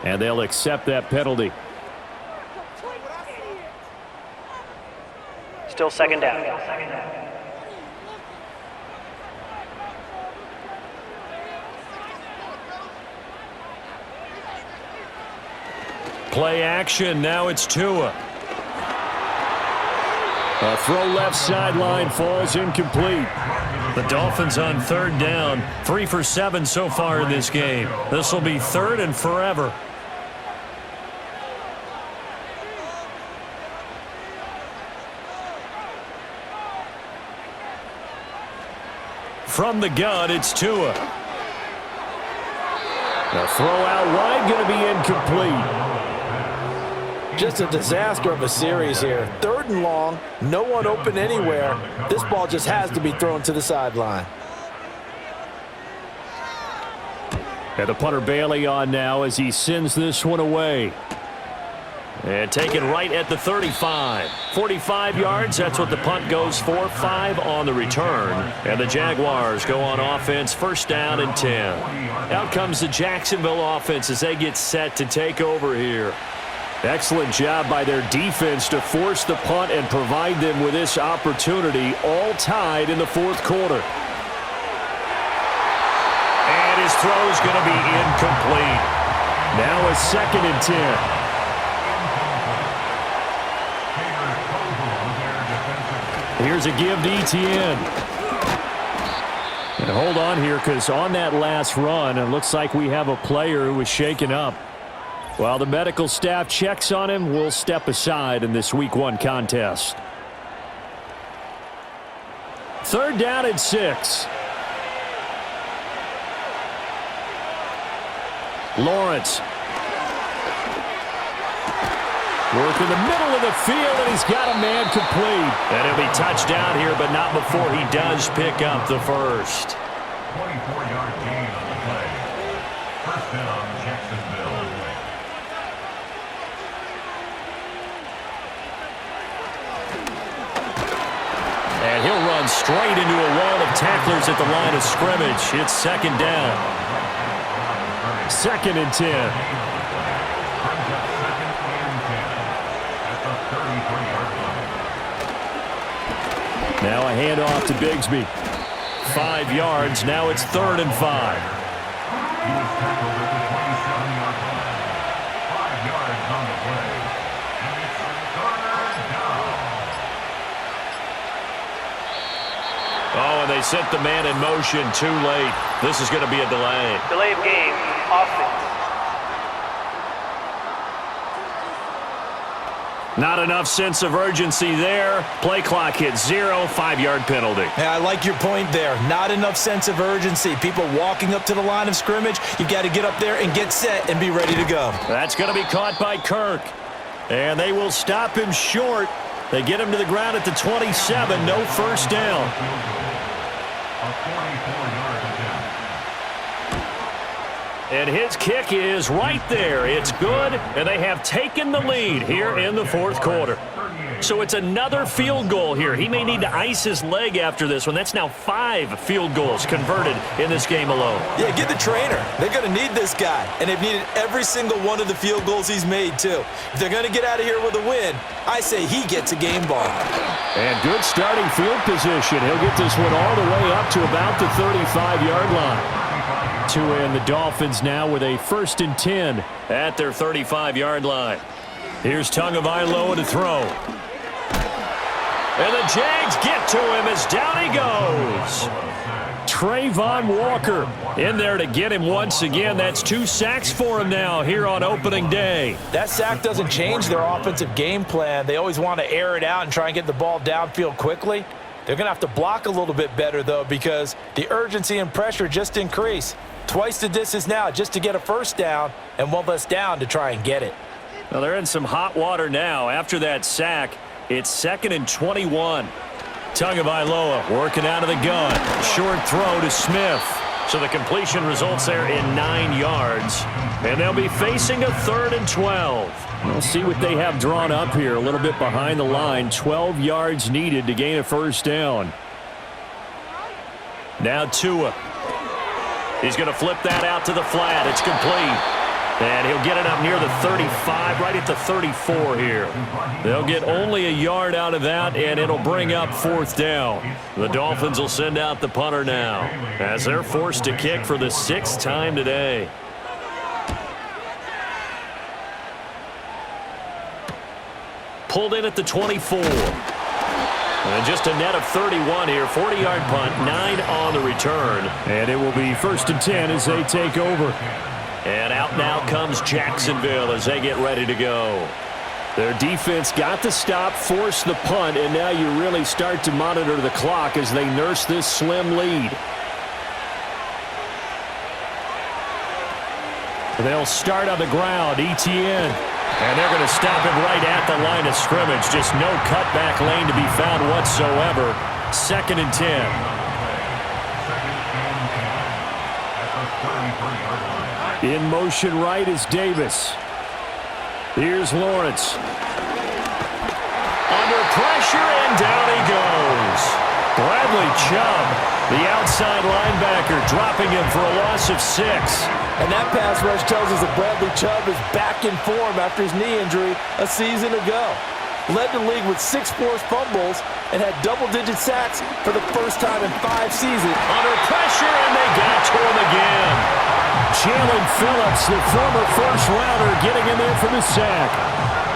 And they'll accept that penalty. Still 2nd down. Play action. Now it's Tua. A throw left sideline falls incomplete. The Dolphins on 3rd down. 3 for 7 so far in this game. This will be 3rd and forever. From the gun, it's Tua. The throw out wide going to be incomplete. Just a disaster of a series here. 3rd and long, no one open anywhere. This ball just has to be thrown to the sideline. And the punter Bailey on now as he sends this one away. And taken right at the 35. 45 yards, that's what the punt goes for. 5 on the return. And the Jaguars go on offense, 1st down and 10. Out comes the Jacksonville offense as they get set to take over here. Excellent job by their defense to force the punt and provide them with this opportunity, all tied in the 4th quarter. And his throw is going to be incomplete. Now a 2nd and 10. Here's a give to Etienne. And hold on here, because on that last run, it looks like we have a player who was shaken up. While the medical staff checks on him, we'll step aside in this Week 1 contest. 3rd down and 6. Lawrence. Work in the middle of the field, and he's got a man complete. And he'll be touchdown here, but not before he does pick up the first. 24-yard gain on the play. First down, Jacksonville. And he'll run straight into a wall of tacklers at the line of scrimmage. It's 2nd down. 2nd and 10. Now a handoff to Bigsby. 5 yards. Now it's 3rd and 5. He was tackled at the 27-yard line. 5 yards on the play. And it's 3rd down. Oh, and they sent the man in motion too late. This is going to be a delay. Delay of game, offense. Not enough sense of urgency there. Play clock hits 0, 5-yard penalty. Yeah, I like your point there. Not enough sense of urgency. People walking up to the line of scrimmage, you've got to get up there and get set and be ready to go. That's going to be caught by Kirk. And they will stop him short. They get him to the ground at the 27. No first down. A 44-yard attempt. And his kick is right there. It's good, and they have taken the lead here in the 4th quarter. So it's another field goal here. He may need to ice his leg after this one. That's now 5 field goals converted in this game alone. Yeah, get the trainer. They're going to need this guy, and they've needed every single one of the field goals he's made, too. If they're going to get out of here with a win, I say he gets a game ball. And good starting field position. He'll get this one all the way up to about the 35-yard line. To end the Dolphins now with a 1st and 10 at their 35-yard line. Here's Tagovailoa to throw. And the Jags get to him as down he goes. Trayvon Walker in there to get him once again. That's 2 sacks for him now here on opening day. That sack doesn't change their offensive game plan. They always want to air it out and try and get the ball downfield quickly. They're going to have to block a little bit better, though, because the urgency and pressure just increase. Twice the distance now just to get a first down, and 1 less down to try and get it. Well, they're in some hot water now. After that sack, it's 2nd and 21. Tagovailoa working out of the gun. Short throw to Smith. So the completion results there in 9 yards. And they'll be facing a 3rd and 12. We'll see what they have drawn up here. A little bit behind the line. 12 yards needed to gain a first down. Now Tua. He's going to flip that out to the flat. It's complete. And he'll get it up near the 35, right at the 34 here. They'll get only a yard out of that, and it'll bring up 4th down. The Dolphins will send out the punter now, as they're forced to kick for the 6th time today. Pulled in at the 24. And just a net of 31 here. 40-yard punt, 9 on the return. And it will be 1st and 10 as they take over. And out now comes Jacksonville as they get ready to go. Their defense got the stop, forced the punt, and now you really start to monitor the clock as they nurse this slim lead. They'll start on the ground. Etienne. And they're going to stop him right at the line of scrimmage. Just no cutback lane to be found whatsoever. 2nd and 10. In motion right is Davis. Here's Lawrence. Under pressure, and down he goes. Bradley Chubb, the outside linebacker, dropping him for a loss of 6. And that pass rush tells us that Bradley Chubb is back in form after his knee injury a season ago. Led the league with 6 forced fumbles and had double-digit sacks for the first time in 5 seasons. Under pressure, and they got to him again. Jalen Phillips, the former first-rounder, getting in there for the sack.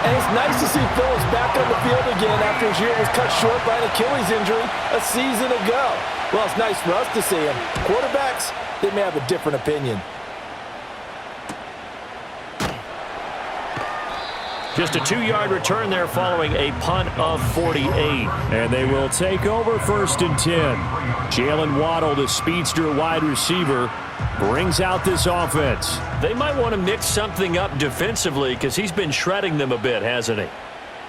And it's nice to see Phillips back on the field again after his year was cut short by an Achilles injury a season ago. Well, it's nice for us to see him. Quarterbacks, they may have a different opinion. Just a 2-yard return there following a punt of 48. And they will take over 1st and 10. Jalen Waddle, the speedster wide receiver, brings out this offense. They might want to mix something up defensively because he's been shredding them a bit, hasn't he?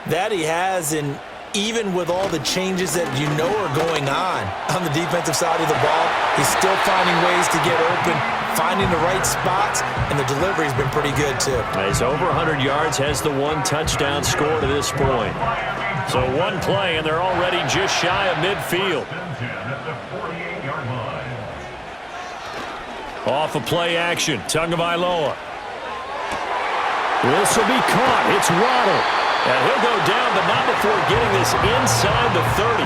That he has, and even with all the changes that you know are going on the defensive side of the ball, he's still finding ways to get open, finding the right spots, and the delivery's been pretty good too. He's over 100 yards, has the 1 touchdown score to this point. So 1 play, and they're already just shy of midfield. Off of play action, Tagovailoa. This will be caught. It's Waddle. And he'll go down, but not before getting this inside the 30.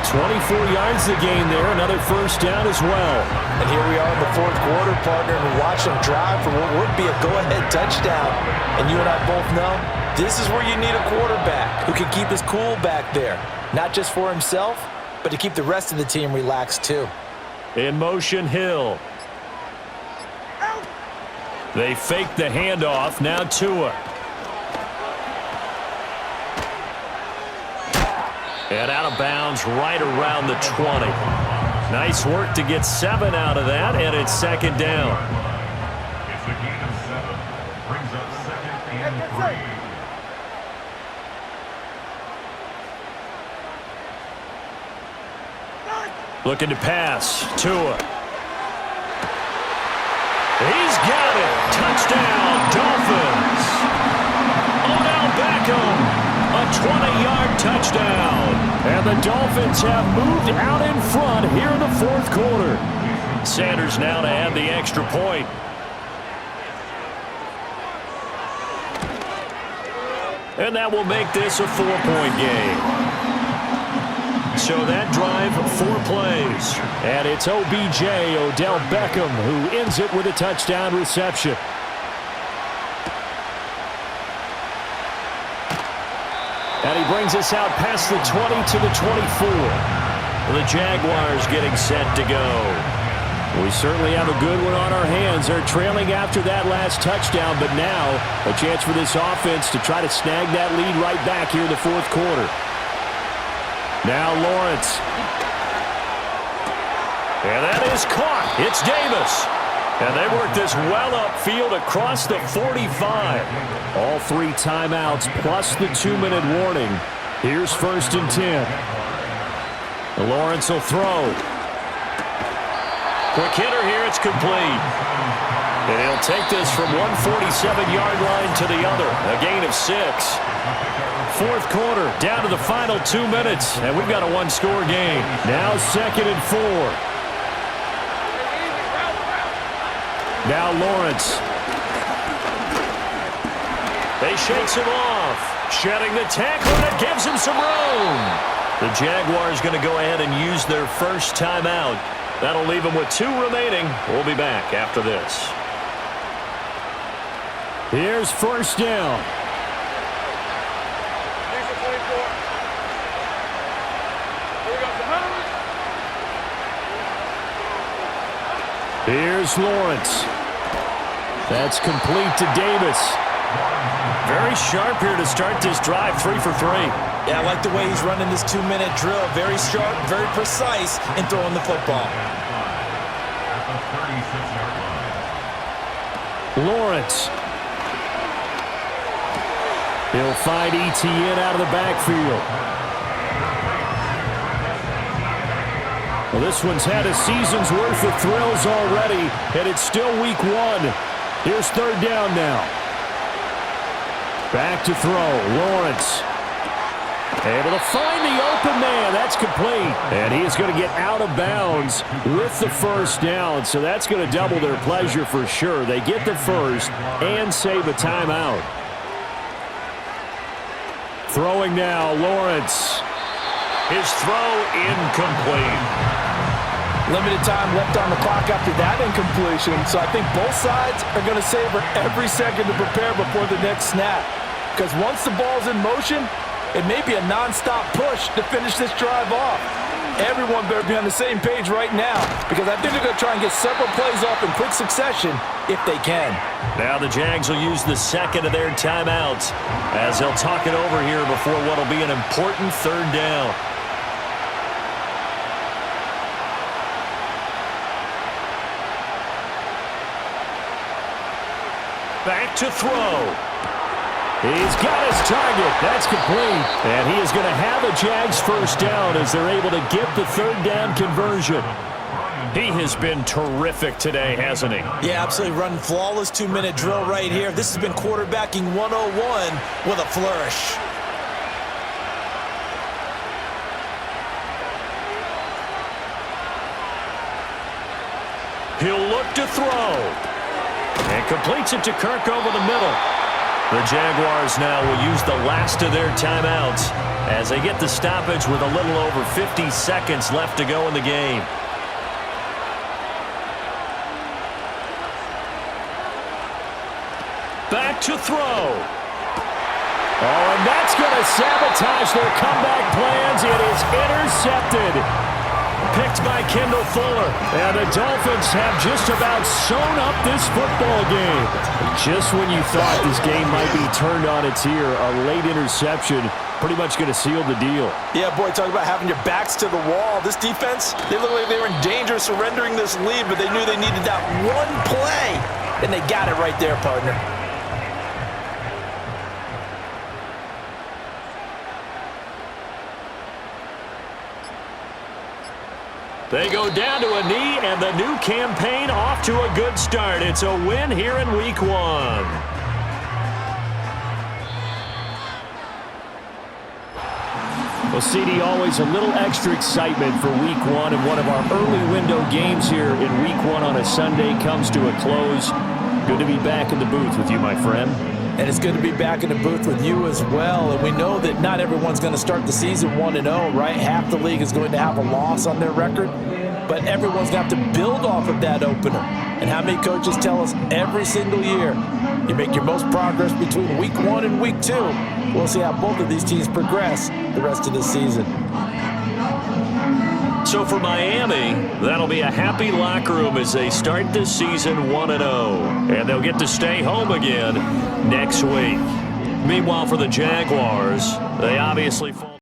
24 yards the gain there, another 1st down as well. And here we are in the 4th quarter, partner, and we watch them drive for what would be a go-ahead touchdown. And you and I both know this is where you need a quarterback who can keep his cool back there. Not just for himself, but to keep the rest of the team relaxed too. In motion, Hill. They fake the handoff, now Tua. And out of bounds right around the 20. Nice work to get 7 out of that, and it's 2nd down. It's a gain of 7. Brings up 2nd and 3. Looking to pass. Tua. He's got it. Touchdown, Dolphins. Odell Beckham. A 20-yard touchdown. And the Dolphins have moved out in front here in the 4th quarter. Sanders now to add the extra point. And that will make this a 4-point game. So that drive, 4 plays. And it's OBJ, Odell Beckham, who ends it with a touchdown reception. And he brings us out past the 20 to the 24. The Jaguars getting set to go. We certainly have a good one on our hands. They're trailing after that last touchdown, but now a chance for this offense to try to snag that lead right back here in the 4th quarter. Now Lawrence. And that is caught. It's Davis. And they work this well upfield across the 45. All 3 timeouts plus the 2-minute warning. Here's 1st and 10. Lawrence will throw. Quick hitter here. It's complete. And he'll take this from 147-yard line to the other. A gain of 6. 4th quarter, down to the final 2 minutes. And we've got a 1-score game. Now 2nd and 4. Now Lawrence. They shakes him off. Shedding the tackle, and it gives him some room. The Jaguars going to go ahead and use their 1st timeout. That'll leave them with 2 remaining. We'll be back after this. Here's 1st down. Here's Lawrence. That's complete to Davis. Very sharp here to start this drive, 3 for 3. Yeah, I like the way he's running this 2-minute drill. Very sharp, very precise in throwing the football. Lawrence. He'll find ETN out of the backfield. Well, this one's had a season's worth of thrills already, and it's still week 1. Here's 3rd down now. Back to throw. Lawrence. Able to find the open man. That's complete. And he is going to get out of bounds with the 1st down. So that's going to double their pleasure for sure. They get the 1st and save a timeout. Throwing now, Lawrence. His throw incomplete. Limited time left on the clock after that incompletion, so I think both sides are going to savor every second to prepare before the next snap. because once the ball's in motion, it may be a nonstop push to finish this drive off. Everyone better be on the same page right now, because I think they're going to try and get several plays off in quick succession if they can. Now the Jags will use the second of their timeouts as they'll talk it over here before what will be an important third down. Back to throw. He's got his target. That's complete. And he is going to have a Jags first down as they're able to get the third down conversion. He has been terrific today, hasn't he? Yeah, absolutely. Running flawless 2-minute drill right here. This has been quarterbacking 101 with a flourish. He'll look to throw. And completes it to Kirk over the middle. The Jaguars now will use the last of their timeouts as they get the stoppage with a little over 50 seconds left to go in the game. Back to throw. Oh, and that's going to sabotage their comeback plans. It is intercepted. Picked by Kendall Fuller. And the Dolphins have just about sewn up this football game. Just when you thought this game might be turned on its ear, a late interception pretty much going to seal the deal. Yeah, boy, talk about having your backs to the wall. This defense, they look like they were in danger of surrendering this lead, but they knew they needed that one play, and they got it right there, partner. They go down to a knee, and the new campaign off to a good start. It's a win here in Week 1. Well, CD, always a little extra excitement for Week 1, and one of our early window games here in Week 1 on a Sunday comes to a close. Good to be back in the booth with you, my friend. And it's good to be back in the booth with you as well. And we know that not everyone's going to start the season 1-0, right? Half the league is going to have a loss on their record. But everyone's going to have to build off of that opener. And how many coaches tell us every single year, you make your most progress between Week 1 and Week 2. We'll see how both of these teams progress the rest of the season. So for Miami, that'll be a happy locker room as they start this season 1-0. And they'll get to stay home again next week. Meanwhile, for the Jaguars, they obviously fall.